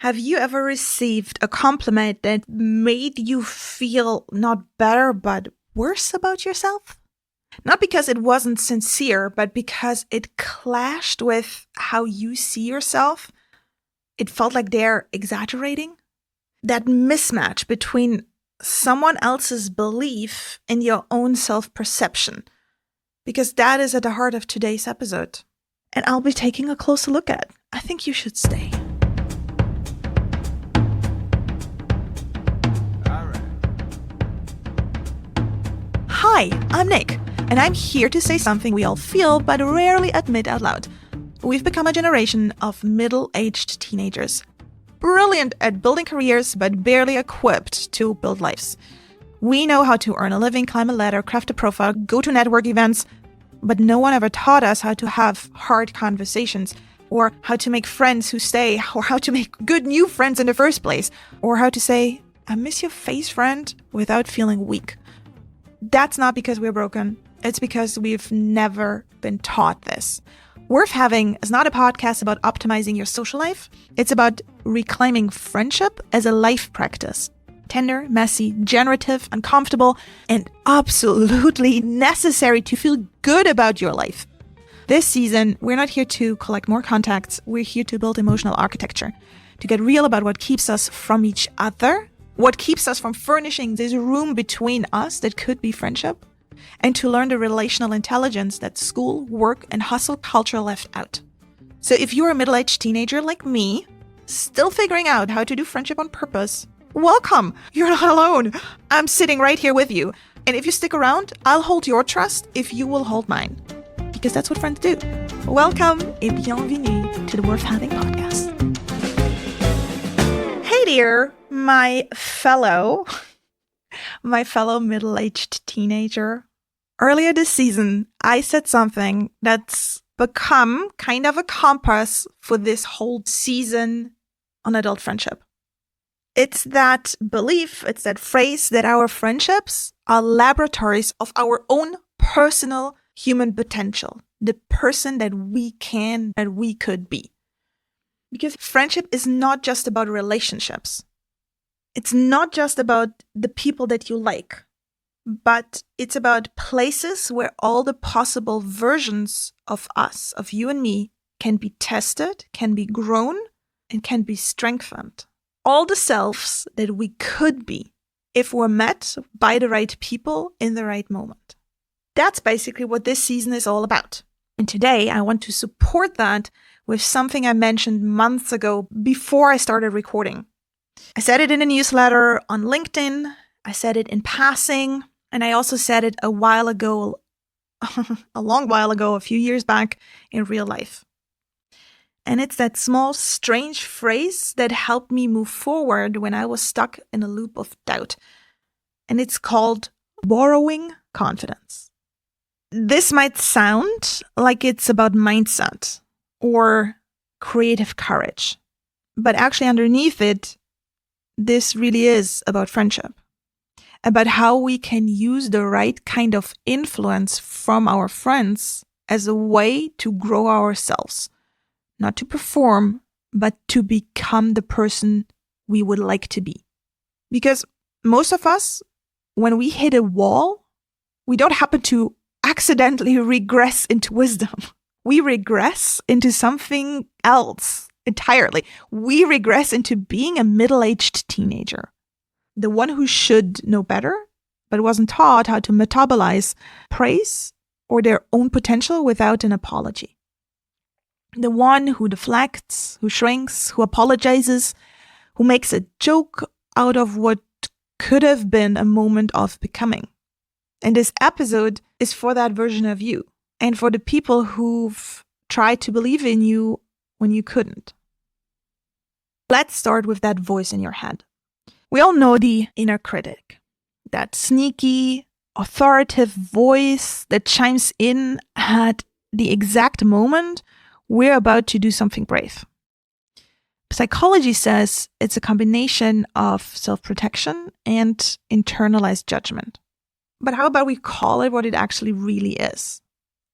Have you ever received a compliment that made you feel not better, but worse about yourself? Not because it wasn't sincere, but because it clashed with how you see yourself. It felt like they're exaggerating. That mismatch between someone else's belief and your own self-perception. Because that is at the heart of today's episode. And I'll be taking a closer look at. I think you should stay. Hi, I'm Nick, and I'm here to say something we all feel but rarely admit out loud. We've become a generation of middle-aged teenagers. Brilliant at building careers, but barely equipped to build lives. We know how to earn a living, climb a ladder, craft a profile, go to network events, but no one ever taught us how to have hard conversations, or how to make friends who stay, or how to make good new friends in the first place, or how to say, I miss your face, friend, without feeling weak. That's not because we're broken. It's because we've never been taught this. Worth Having is not a podcast about optimizing your social life. It's about reclaiming friendship as a life practice. Tender, messy, generative, uncomfortable, and absolutely necessary to feel good about your life. This season, we're not here to collect more contacts. We're here to build emotional architecture, to get real about what keeps us from each other, what keeps us from furnishing this room between us that could be friendship, and to learn the relational intelligence that school, work, and hustle culture left out. So if you're a middle-aged teenager like me, still figuring out how to do friendship on purpose, welcome! You're not alone. I'm sitting right here with you. And if you stick around, I'll hold your trust if you will hold mine. Because that's what friends do. Welcome et bienvenue to the Worth Having podcast. Hey dear, my fellow middle-aged teenager. Earlier this season, I said something that's become kind of a compass for this whole season on adult friendship. It's that belief, it's that phrase that our friendships are laboratories of our own personal human potential, the person that we could be. Because friendship is not just about relationships. It's not just about the people that you like, but it's about places where all the possible versions of us, of you and me, can be tested, can be grown, and can be strengthened. All the selves that we could be if we're met by the right people in the right moment. That's basically what this season is all about. And today I want to support that with something I mentioned months ago before I started recording. I said it in a newsletter on LinkedIn, I said it in passing, and I also said it a while ago, a long while ago, a few years back in real life. And it's that small, strange phrase that helped me move forward when I was stuck in a loop of doubt. And it's called borrowing confidence. This might sound like it's about mindset or creative courage, but actually underneath it, this really is about friendship, about how we can use the right kind of influence from our friends as a way to grow ourselves, not to perform, but to become the person we would like to be. Because most of us, when we hit a wall, we don't happen to accidentally regress into wisdom. We regress into something else entirely. We regress into being a middle-aged teenager. The one who should know better, but wasn't taught how to metabolize praise or their own potential without an apology. The one who deflects, who shrinks, who apologizes, who makes a joke out of what could have been a moment of becoming. And this episode is for that version of you and for the people who've tried to believe in you when you couldn't. Let's start with that voice in your head. We all know the inner critic, that sneaky, authoritative voice that chimes in at the exact moment we're about to do something brave. Psychology says it's a combination of self-protection and internalized judgment. But how about we call it what it actually really is?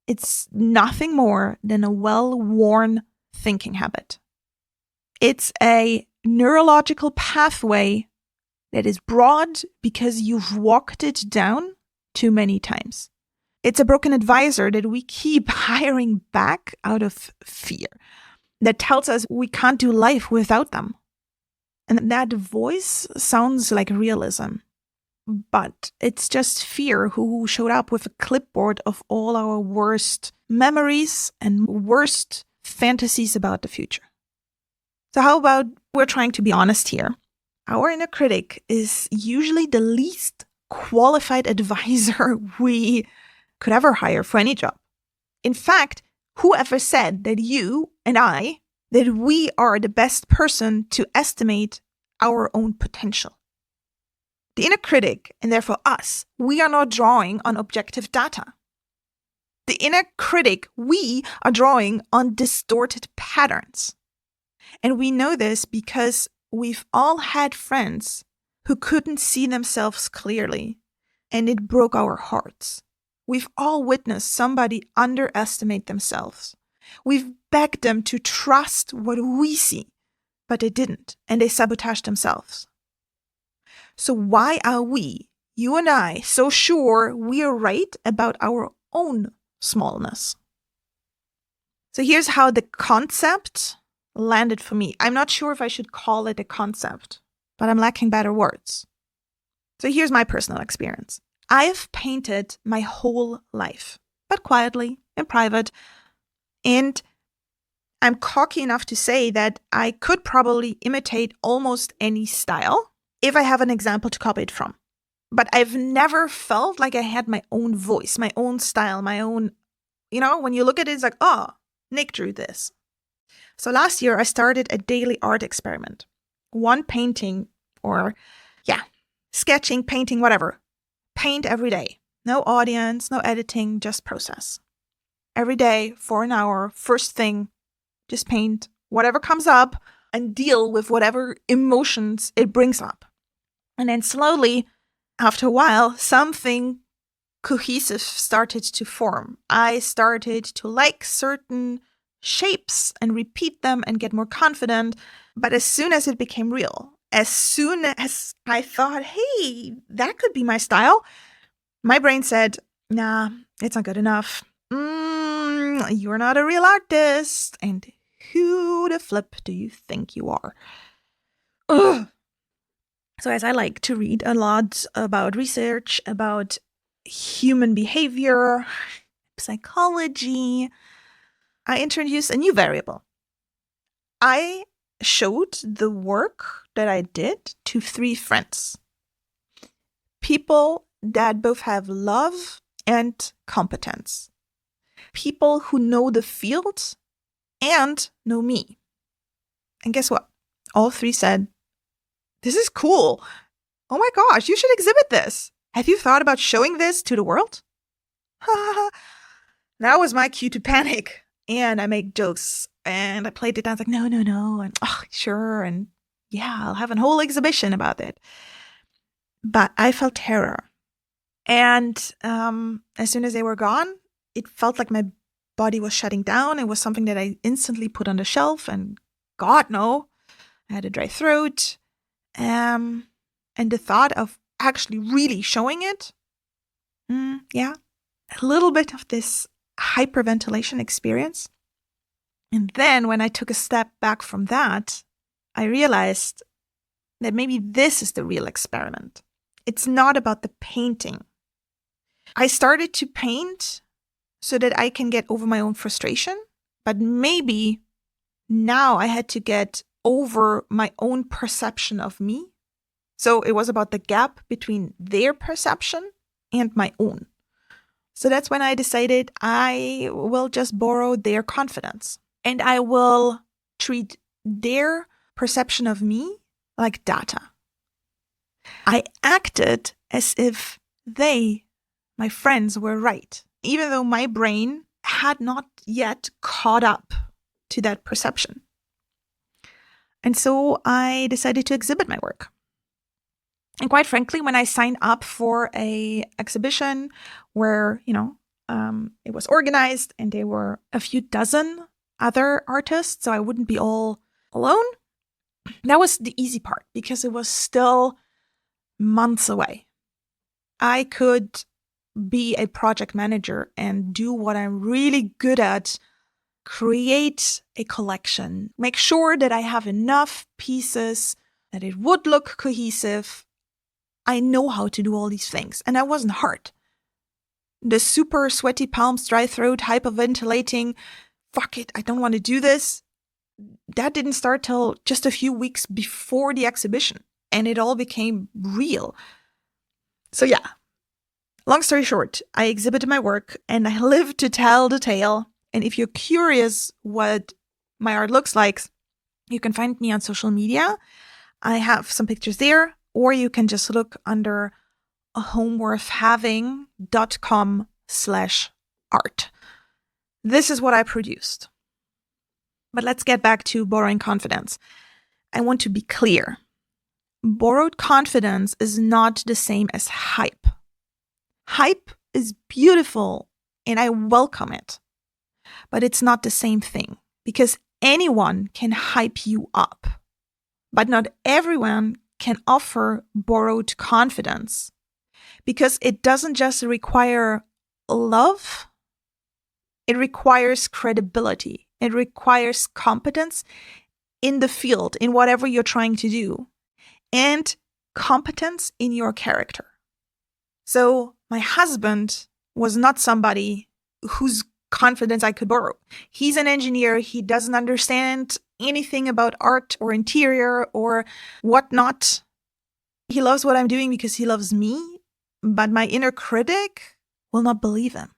It's nothing more than a well-worn thinking habit. It's a neurological pathway that is broad because you've walked it down too many times. It's a broken advisor that we keep hiring back out of fear, that tells us we can't do life without them. And that voice sounds like realism, but it's just fear who showed up with a clipboard of all our worst memories and worst fantasies about the future. So how about we're trying to be honest here? Our inner critic is usually the least qualified advisor we could ever hire for any job. In fact, whoever said that you and I, that we are the best person to estimate our own potential? The inner critic, and therefore us, we are not drawing on objective data. The inner critic, we are drawing on distorted patterns. And we know this because we've all had friends who couldn't see themselves clearly, and it broke our hearts. We've all witnessed somebody underestimate themselves. We've begged them to trust what we see, but they didn't, and they sabotaged themselves. So why are we, you and I, so sure we are right about our own smallness? So here's how the concept landed for me. I'm not sure if I should call it a concept, but I'm lacking better words. So here's my personal experience. I've painted my whole life, but quietly, in private. And I'm cocky enough to say that I could probably imitate almost any style if I have an example to copy it from. But I've never felt like I had my own voice, my own style, my own, when you look at it, it's like, oh, Nick drew this. So last year, I started a daily art experiment. One painting or, sketching, painting, whatever. Paint every day. No audience, no editing, just process. Every day for an hour, first thing, just paint whatever comes up and deal with whatever emotions it brings up. And then slowly, after a while, something cohesive started to form. I started to like certain shapes and repeat them and get more confident. But as soon as it became real, as soon as I thought, hey, that could be my style, my brain said, nah, it's not good enough. You're not a real artist. And who the flip do you think you are? Ugh. So as I like to read a lot about research, about human behavior, psychology, I introduced a new variable. I showed the work that I did to 3 friends. People that both have love and competence. People who know the field and know me. And guess what? All 3 said, this is cool. Oh my gosh, you should exhibit this. Have you thought about showing this to the world? That was my cue to panic. And I make jokes and I played it down. I was like, no. And sure. And yeah, I'll have a whole exhibition about it. But I felt terror. And as soon as they were gone, it felt like my body was shutting down. It was something that I instantly put on the shelf. And God, no, I had a dry throat. And the thought of actually really showing it, a little bit of this hyperventilation experience. And then when I took a step back from that, I realized that maybe this is the real experiment. It's not about the painting. I started to paint so that I can get over my own frustration, but maybe now I had to get over my own perception of me. So it was about the gap between their perception and my own. So that's when I decided I will just borrow their confidence and I will treat their perception of me like data. I acted as if they, my friends, were right, even though my brain had not yet caught up to that perception. And so I decided to exhibit my work. And quite frankly, when I signed up for a exhibition where, it was organized and there were a few dozen other artists, so I wouldn't be all alone, That was the easy part because it was still months away. I could be a project manager and do what I'm really good at, create a collection, make sure that I have enough pieces, that it would look cohesive. I know how to do all these things, and that wasn't hard. The super sweaty palms, dry throat, hyperventilating, fuck it, I don't want to do this. That didn't start till just a few weeks before the exhibition, and it all became real. So yeah, long story short, I exhibited my work and I live to tell the tale. And if you're curious what my art looks like, you can find me on social media. I have some pictures there, or you can just look under homeworthhaving.com/art. This is what I produced. But let's get back to borrowing confidence. I want to be clear. Borrowed confidence is not the same as hype. Hype is beautiful and I welcome it. But it's not the same thing because anyone can hype you up. But not everyone can offer borrowed confidence because it doesn't just require love, it requires credibility. It requires competence in the field, in whatever you're trying to do, and competence in your character. So my husband was not somebody whose confidence I could borrow. He's an engineer. He doesn't understand anything about art or interior or whatnot. He loves what I'm doing because he loves me, but my inner critic will not believe him.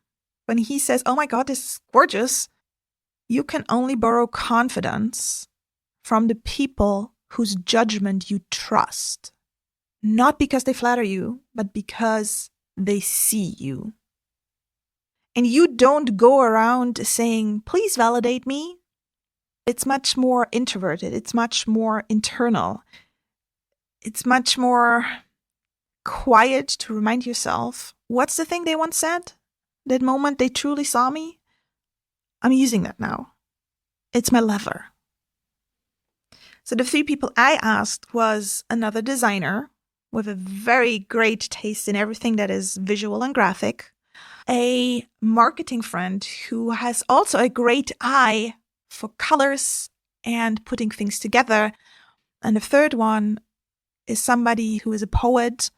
When he says, oh my God, this is gorgeous, you can only borrow confidence from the people whose judgment you trust. Not because they flatter you, but because they see you. And you don't go around saying, please validate me. It's much more introverted. It's much more internal. It's much more quiet to remind yourself, what's the thing they once said? That moment they truly saw me? I'm using that now. It's my lever. So the 3 people I asked was another designer with a very great taste in everything that is visual and graphic, a marketing friend who has also a great eye for colors and putting things together, and the third one is somebody who is a poet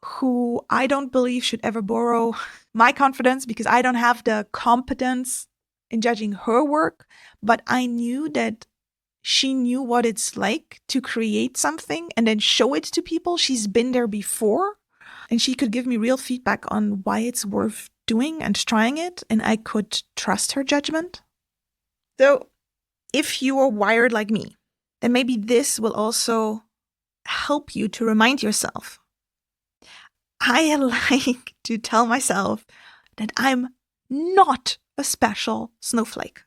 who I don't believe should ever borrow my confidence because I don't have the competence in judging her work, but I knew that she knew what it's like to create something and then show it to people. She's been there before and she could give me real feedback on why it's worth doing and trying it, and I could trust her judgment. So if you are wired like me, then maybe this will also help you to remind yourself. I like to tell myself that I'm not a special snowflake.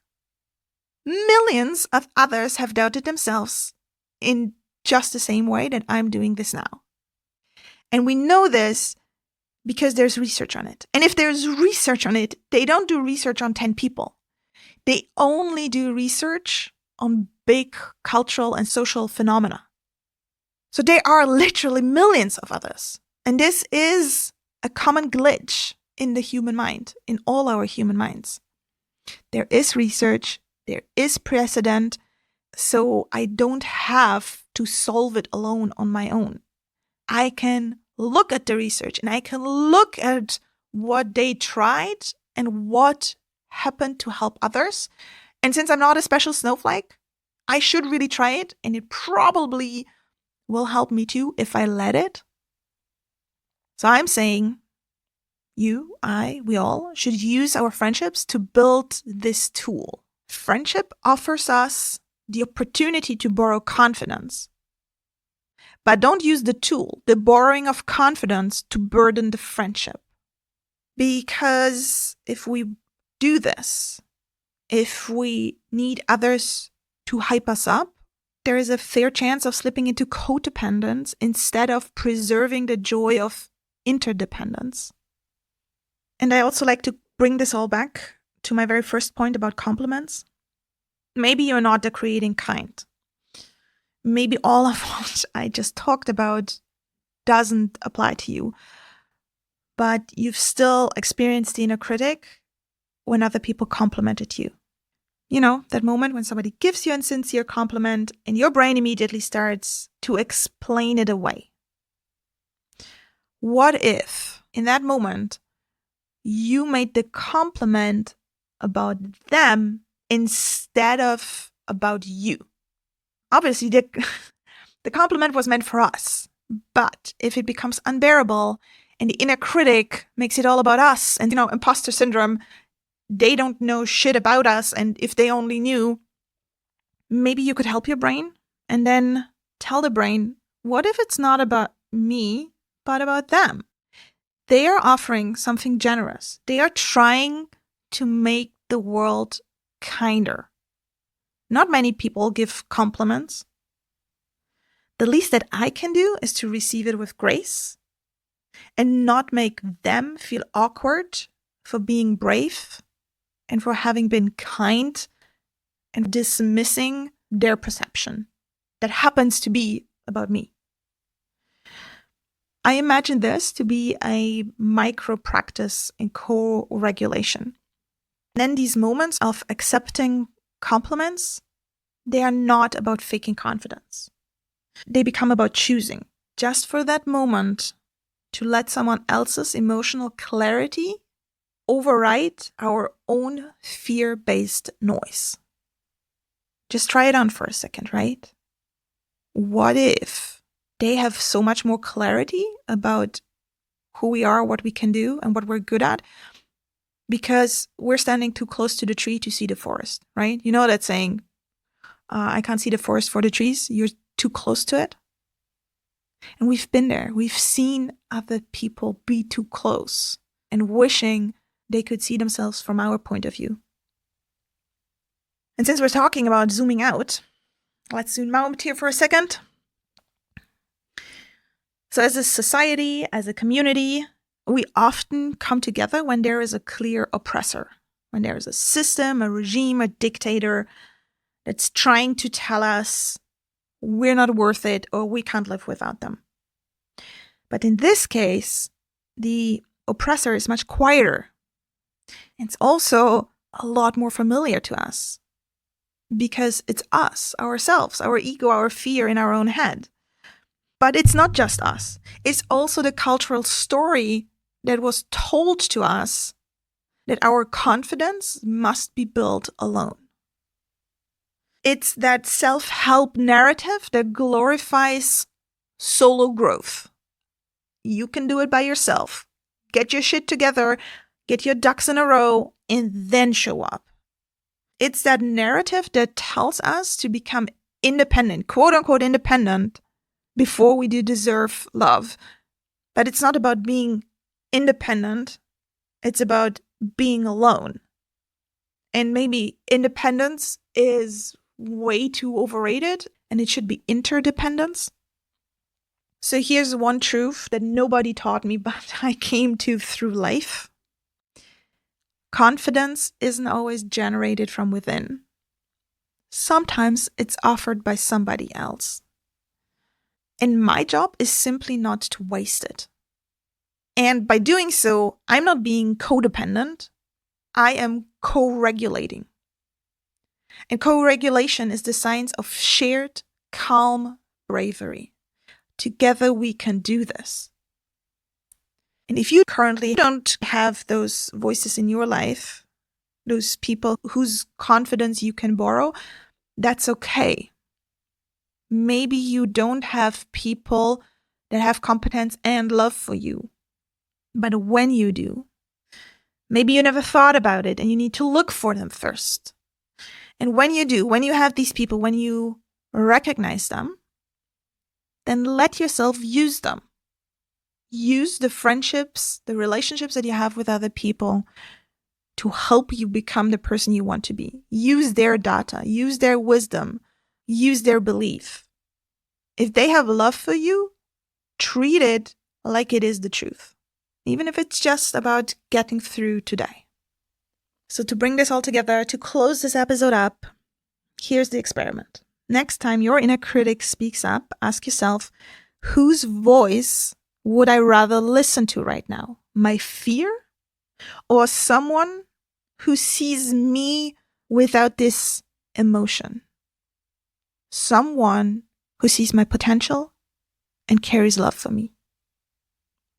Millions of others have doubted themselves in just the same way that I'm doing this now. And we know this because there's research on it. And if there's research on it, they don't do research on 10 people. They only do research on big cultural and social phenomena. So there are literally millions of others. And this is a common glitch in the human mind, in all our human minds. There is research, there is precedent, so I don't have to solve it alone on my own. I can look at the research and I can look at what they tried and what happened to help others. And since I'm not a special snowflake, I should really try it, and it probably will help me too if I let it. So I'm saying you, I, we all should use our friendships to build this tool. Friendship offers us the opportunity to borrow confidence. But don't use the tool, the borrowing of confidence, to burden the friendship. Because if we do this, if we need others to hype us up, there is a fair chance of slipping into codependence instead of preserving the joy of interdependence. And I also like to bring this all back to my very first point about compliments. Maybe you're not the creating kind. maybe all of what I just talked about doesn't apply to you, but you've still experienced the inner critic when other people complimented you. You know, that moment when somebody gives you a sincere compliment and your brain immediately starts to explain it away. What if, in that moment, you made the compliment about them instead of about you? Obviously, the compliment was meant for us. But if it becomes unbearable and the inner critic makes it all about us and, imposter syndrome, they don't know shit about us, and if they only knew, maybe you could help your brain and then tell the brain, what if it's not about me, but about them? They are offering something generous. They are trying to make the world kinder. Not many people give compliments. The least that I can do is to receive it with grace and not make them feel awkward for being brave and for having been kind and dismissing their perception that happens to be about me. I imagine this to be a micro practice in co-regulation. Then these moments of accepting compliments, they are not about faking confidence. They become about choosing, just for that moment, to let someone else's emotional clarity override our own fear-based noise. Just try it on for a second, right? What if they have so much more clarity about who we are, what we can do, and what we're good at, because we're standing too close to the tree to see the forest, right? You know that saying, I can't see the forest for the trees. You're too close to it. And we've been there. We've seen other people be too close and wishing they could see themselves from our point of view. And since we're talking about zooming out, let's zoom out here for a second. So as a society, as a community, we often come together when there is a clear oppressor, when there is a system, a regime, a dictator that's trying to tell us we're not worth it or we can't live without them. But in this case, the oppressor is much quieter. It's also a lot more familiar to us because it's us, ourselves, our ego, our fear in our own head. But it's not just us. It's also the cultural story that was told to us that our confidence must be built alone. It's that self-help narrative that glorifies solo growth. You can do it by yourself. Get your shit together, get your ducks in a row, and then show up. It's that narrative that tells us to become independent, quote unquote independent, before we do deserve love. But it's not about being independent. It's about being alone. And maybe independence is way too overrated and it should be interdependence. So here's one truth that nobody taught me, but I came to through life. Confidence isn't always generated from within. Sometimes it's offered by somebody else. And my job is simply not to waste it. And by doing so, I'm not being codependent. I am co-regulating. And co-regulation is the science of shared, calm bravery. Together we can do this. And if you currently don't have those voices in your life, those people whose confidence you can borrow, that's okay. Maybe you don't have people that have competence and love for you. But when you do, maybe you never thought about it and you need to look for them first. And when you do, when you have these people, when you recognize them, then let yourself use them. Use the friendships, the relationships that you have with other people to help you become the person you want to be. Use their data, use their wisdom, use their belief. If they have love for you, treat it like it is the truth, even if it's just about getting through today. So to bring this all together, to close this episode up, here's the experiment. next time your inner critic speaks up, ask yourself, whose voice would I rather listen to right now? My fear or someone who sees me without this emotion? Someone who sees my potential and carries love for me.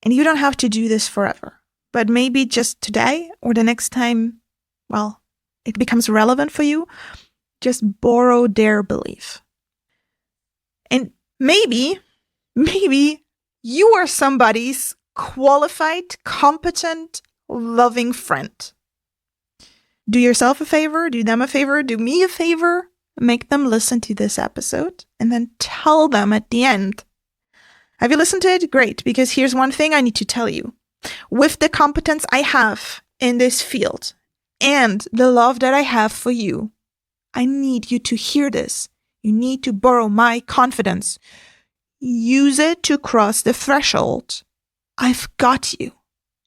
And you don't have to do this forever, but maybe just today or the next time, well, it becomes relevant for you, just borrow their belief. And maybe you are somebody's qualified, competent, loving friend. Do yourself a favor, do them a favor, do me a favor, make them listen to this episode, and then tell them at the end, have you listened to it? Great, because here's one thing I need to tell you. With the competence I have in this field and the love that I have for you, I need you to hear this. You need to borrow my confidence. Use it to cross the threshold. I've got you.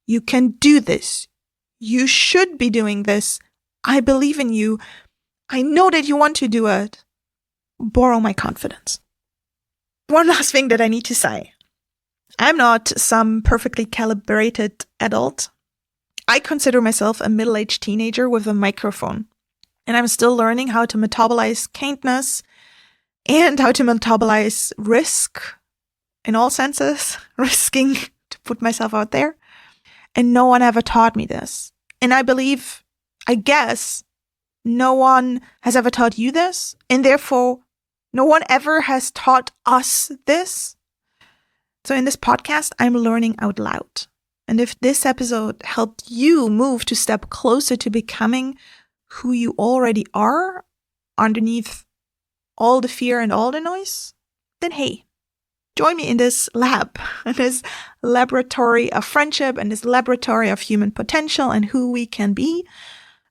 You can do this. You should be doing this. I believe in you. I know that you want to do it. Borrow my confidence. One last thing that I need to say. I'm not some perfectly calibrated adult. I consider myself a middle-aged teenager with a microphone. And I'm still learning how to metabolize kindness and how to metabolize risk in all senses, risking to put myself out there. And no one ever taught me this. And I guess, no one has ever taught you this. And therefore, no one ever has taught us this. So in this podcast, I'm learning out loud. And if this episode helped you move to step closer to becoming who you already are underneath all the fear and all the noise, then hey, join me in this lab, in this laboratory of friendship and this laboratory of human potential and who we can be.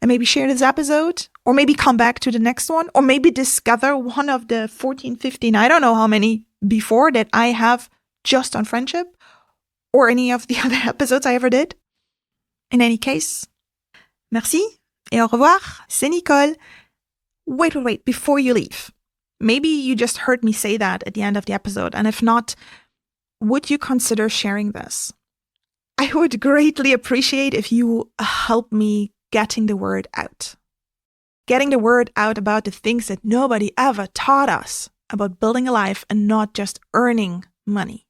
And maybe share this episode, or maybe come back to the next one, or maybe discover one of the 14, 15, I don't know how many before that I have just on friendship, or any of the other episodes I ever did. In any case, merci et au revoir, c'est Nicole. Wait, before you leave. Maybe you just heard me say that at the end of the episode, and if not, would you consider sharing this? I would greatly appreciate if you help me getting the word out. Getting the word out about the things that nobody ever taught us about building a life and not just earning money.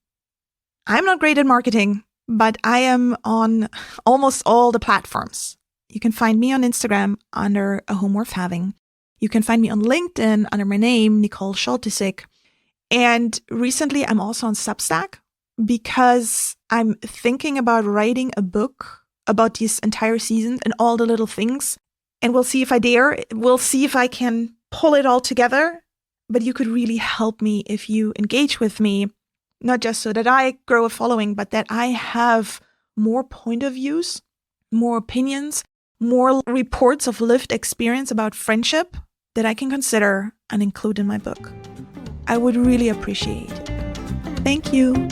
I'm not great at marketing, but I am on almost all the platforms. You can find me on Instagram under a home worth having. You can find me on LinkedIn under my name, Nicole Scholtisek. And recently I'm also on Substack because I'm thinking about writing a book about this entire season and all the little things. And we'll see if I dare. We'll see if I can pull it all together. But you could really help me if you engage with me, not just so that I grow a following, but that I have more point of views, more opinions, more reports of lived experience about friendship that I can consider and include in my book. I would really appreciate it. Thank you.